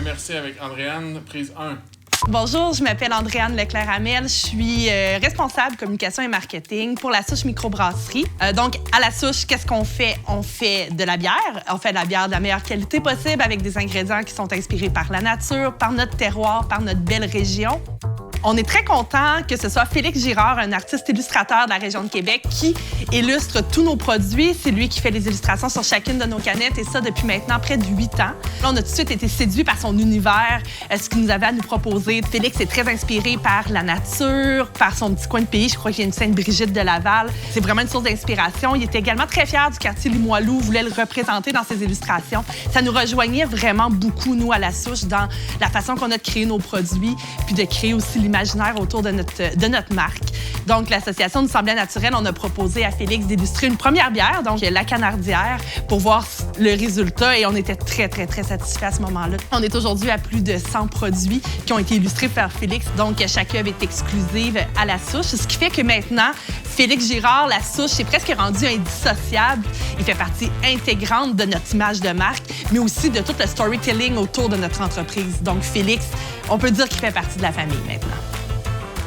merci avec Andréane, prise 1. Bonjour, je m'appelle Andréane Leclerc-Hamel. Je suis responsable communication et marketing pour La Souche Microbrasserie. Donc, à La Souche, qu'est-ce qu'on fait? On fait de la bière. On fait de la bière de la meilleure qualité possible avec des ingrédients qui sont inspirés par la nature, par notre terroir, par notre belle région. On est très content que ce soit Félix Girard, un artiste illustrateur de la région de Québec, qui illustre tous nos produits. C'est lui qui fait les illustrations sur chacune de nos canettes, et ça depuis maintenant près de 8 ans. Là, on a tout de suite été séduits par son univers, ce qu'il nous avait à nous proposer. Félix est très inspiré par la nature, par son petit coin de pays. Je crois qu'il y a une Sainte-Brigitte de Laval. C'est vraiment une source d'inspiration. Il était également très fier du quartier Limoilou, voulait le représenter dans ses illustrations. Ça nous rejoignait vraiment beaucoup, nous, à La Souche, dans la façon qu'on a de créer nos produits, puis de créer aussi l'imaginaire autour de notre marque. Donc, l'association nous semblait naturelle. On a proposé à Félix d'illustrer une première bière, donc la Canardière, pour voir le résultat, et on était très, très, très satisfaits à ce moment-là. On est aujourd'hui à plus de 100 produits qui ont été illustrés par Félix, donc chaque œuvre est exclusive à La Souche, ce qui fait que maintenant, Félix Girard, La Souche, est presque rendu indissociable. Il fait partie intégrante de notre image de marque, mais aussi de tout le storytelling autour de notre entreprise. Donc, Félix, on peut dire qu'il fait partie de la famille maintenant.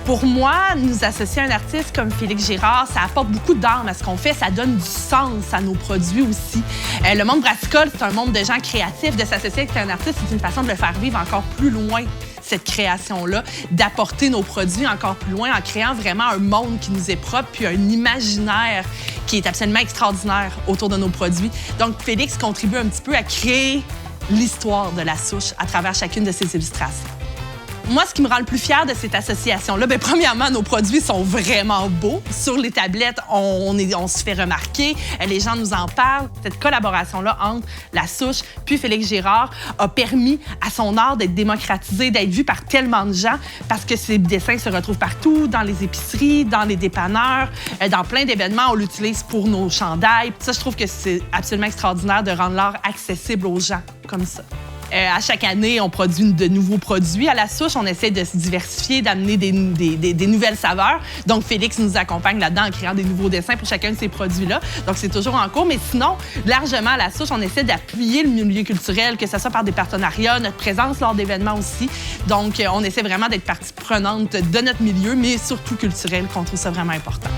Pour moi, nous associer à un artiste comme Félix Girard, ça apporte beaucoup d'âme à ce qu'on fait, ça donne du sens à nos produits aussi. Le monde brassicole, c'est un monde de gens créatifs. De s'associer avec un artiste, c'est une façon de le faire vivre encore plus loin, cette création-là, d'apporter nos produits encore plus loin en créant vraiment un monde qui nous est propre, puis un imaginaire qui est absolument extraordinaire autour de nos produits. Donc, Félix contribue un petit peu à créer l'histoire de La Souche à travers chacune de ses illustrations. Moi, ce qui me rend le plus fière de cette association-là, bien, premièrement, nos produits sont vraiment beaux. Sur les tablettes, on se fait remarquer, les gens nous en parlent. Cette collaboration-là entre La Souche puis Félix Girard a permis à son art d'être démocratisé, d'être vu par tellement de gens, parce que ses dessins se retrouvent partout, dans les épiceries, dans les dépanneurs, dans plein d'événements. On l'utilise pour nos chandails. Ça, je trouve que c'est absolument extraordinaire de rendre l'art accessible aux gens comme ça. À chaque année, on produit de nouveaux produits. À La Souche, on essaie de se diversifier, d'amener des nouvelles saveurs. Donc, Félix nous accompagne là-dedans en créant des nouveaux dessins pour chacun de ces produits-là. Donc, c'est toujours en cours. Mais sinon, largement, à La Souche, on essaie d'appuyer le milieu culturel, que ce soit par des partenariats, notre présence lors d'événements aussi. Donc, on essaie vraiment d'être partie prenante de notre milieu, mais surtout culturel, qu'on trouve ça vraiment important.